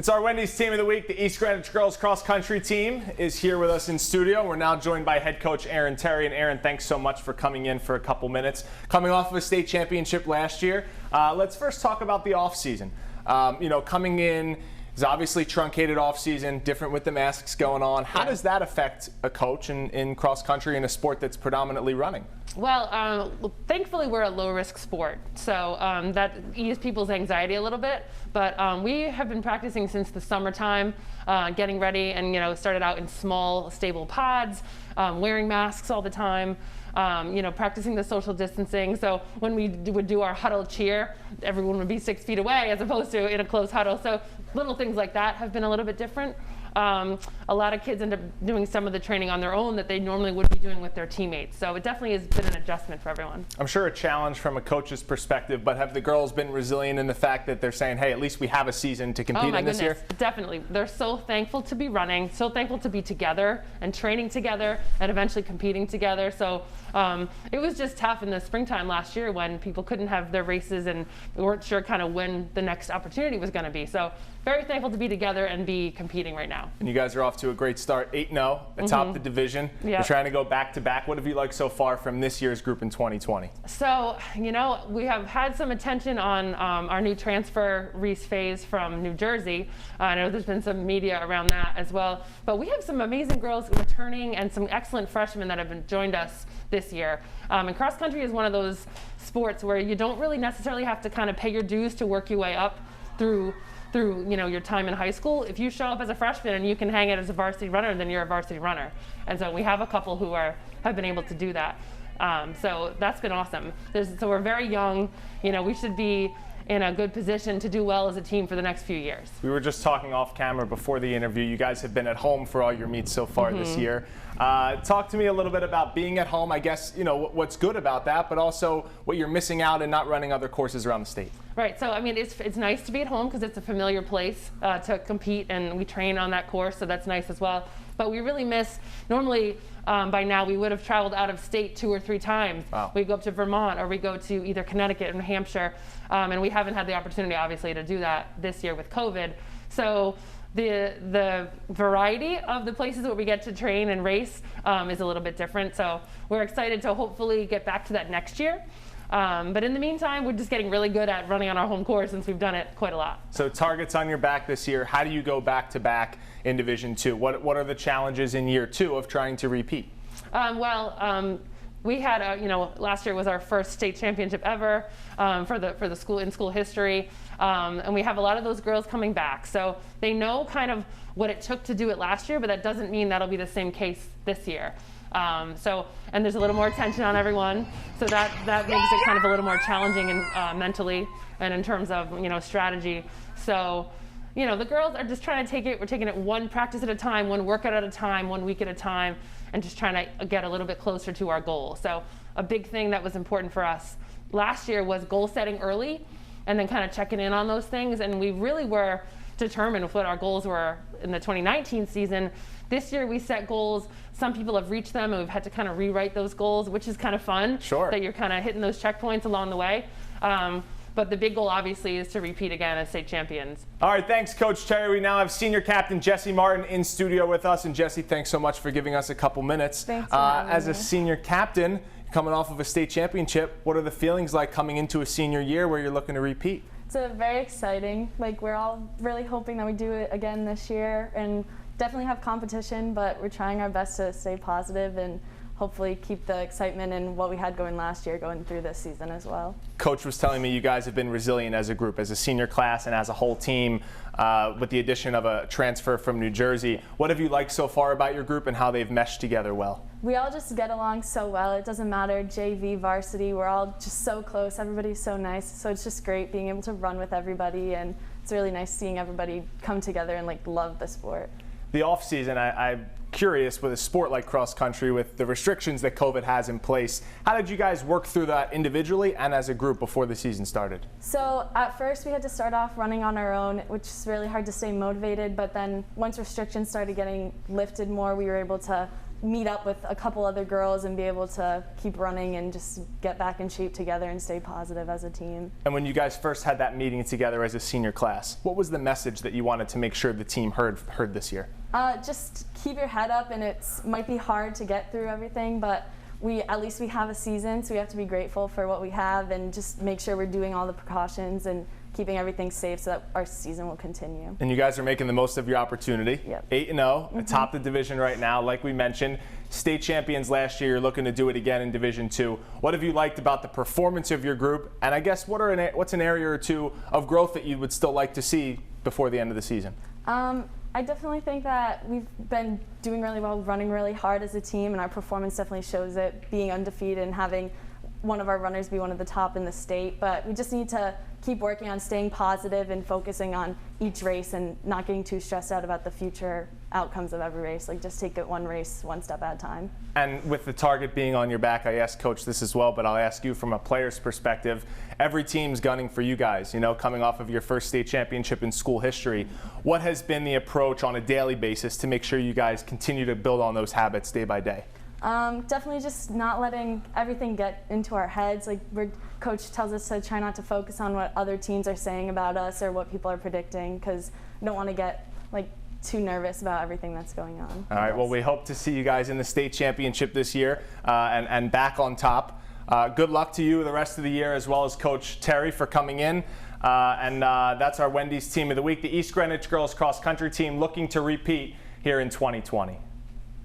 It's our Wendy's Team of the Week. The East Greenwich Girls Cross Country team is here with us in studio. We're now joined by head coach Aaron Terry. And Aaron, thanks so much for coming in for a couple minutes. Coming off of a state championship last year, let's first talk about the offseason. Coming in is obviously truncated offseason, different with the masks going on. How does that affect a coach in cross country in a sport that's predominantly running? Well, thankfully we're a low-risk sport, so that eases people's anxiety a little bit. But we have been practicing since the summertime, getting ready, and started out in small, stable pods, wearing masks all the time. Practicing the social distancing. So when we would do our huddle cheer, everyone would be 6 feet away as opposed to in a closed huddle. So little things like that have been a little bit different. A lot of kids end up doing some of the training on their own that they normally would be doing with their teammates. So it definitely has been an adjustment for everyone. I'm sure a challenge from a coach's perspective, but have the girls been resilient in the fact that they're saying, hey, at least we have a season to compete in this year? Definitely. They're so thankful to be running, so thankful to be together and training together and eventually competing together. So it was just tough in the springtime last year when people couldn't have their races and we weren't sure kind of when the next opportunity was going to be. So very thankful to be together and be competing right now. And you guys are off to a great start, 8-0 atop the division. Yep. You're trying to go back-to-back. What have you liked so far from this year's group in 2020? So, we have had some attention on our new transfer, Reese Faze from New Jersey. I know there's been some media around that as well. But we have some amazing girls returning and some excellent freshmen that have joined us this year. And cross country is one of those sports where you don't really necessarily have to kind of pay your dues to work your way up through your time in high school. If you show up as a freshman and you can hang it as a varsity runner, then you're a varsity runner. And so we have a couple who have been able to do that. So that's been awesome. So we're very young. We should be in a good position to do well as a team for the next few years. We were just talking off camera before the interview. You guys have been at home for all your meets so far this year. Talk to me a little bit about being at home. I guess, what's good about that, but also what you're missing out and not running other courses around the state. Right. So, it's nice to be at home because it's a familiar place to compete, and we train on that course, so that's nice as well. But we really miss, normally by now we would have traveled out of state 2 or 3 times. Wow. We go up to Vermont or we go to either Connecticut or New Hampshire, and we haven't had the opportunity, obviously, to do that this year with COVID. So the variety of the places where we get to train and race is a little bit different. So we're excited to hopefully get back to that next year. But in the meantime, we're just getting really good at running on our home course since we've done it quite a lot. So targets on your back this year. How do you go back-to-back in Division II? What are the challenges in year 2 of trying to repeat? We had, last year was our first state championship ever for the school in school history, and we have a lot of those girls coming back. So they know kind of what it took to do it last year, but that doesn't mean that'll be the same case this year. And there's a little more attention on everyone, so that makes it kind of a little more challenging and mentally and in terms of strategy. So the girls are just trying to take it. We're taking it one practice at a time, one workout at a time, 1 week at a time, and just trying to get a little bit closer to our goal. So a big thing that was important for us last year was goal setting early and then kind of checking in on those things. And we really were determined with what our goals were in the 2019 season. This year we set goals. Some people have reached them and we've had to kind of rewrite those goals, which is kind of fun. Sure. That you're kind of hitting those checkpoints along the way. But the big goal, obviously, is to repeat again as state champions. All right, thanks, Coach Terry. We now have senior captain Jessie Martin in studio with us. And Jessie, thanks so much for giving us a couple minutes. Thanks for having As me. a senior captain, coming off of a state championship, what are the feelings like coming into a senior year where you're looking to repeat? It's very exciting. We're all really hoping that we do it again this year and definitely have competition, but we're trying our best to stay positive and hopefully keep the excitement and what we had going last year going through this season as well. Coach was telling me you guys have been resilient as a group, as a senior class and as a whole team, with the addition of a transfer from New Jersey. What have you liked so far about your group and how they've meshed together well? We all just get along so well. It doesn't matter, JV, varsity, we're all just so close. Everybody's so nice. So it's just great being able to run with everybody, and it's really nice seeing everybody come together and love the sport. The off season, I'm curious, with a sport like cross country, with the restrictions that COVID has in place, how did you guys work through that individually and as a group before the season started? So at first we had to start off running on our own, which is really hard to stay motivated, but then once restrictions started getting lifted more, we were able to meet up with a couple other girls and be able to keep running and just get back in shape together and stay positive as a team. And when you guys first had that meeting together as a senior class, what was the message that you wanted to make sure the team heard this year? Just keep your head up, and it might be hard to get through everything, but at least we have a season, so we have to be grateful for what we have and just make sure we're doing all the precautions and keeping everything safe so that our season will continue. And you guys are making the most of your opportunity. Yep. 8-0, atop the division right now. Like we mentioned, state champions last year. You're looking to do it again in Division II. What have you liked about the performance of your group? And I guess what's an area or two of growth that you would still like to see before the end of the season? I definitely think that we've been doing really well, running really hard as a team, and our performance definitely shows it, being undefeated and having one of our runners be one of the top in the state. But we just need to keep working on staying positive and focusing on each race and not getting too stressed out about the future outcomes of every race. Like, just take it one race, one step at a time. And with the target being on your back, I asked Coach this as well, but I'll ask you from a player's perspective. Every team's gunning for you guys, coming off of your first state championship in school history. What has been the approach on a daily basis to make sure you guys continue to build on those habits day by day? Definitely just not letting everything get into our heads. Like, Coach tells us to try not to focus on what other teams are saying about us or what people are predicting, because we don't want to get too nervous about everything that's going on. All right, well, we hope to see you guys in the state championship this year and back on top. Good luck to you the rest of the year, as well as Coach Terry for coming in. And that's our Wendy's Team of the Week, the East Greenwich Girls Cross Country Team, looking to repeat here in 2020.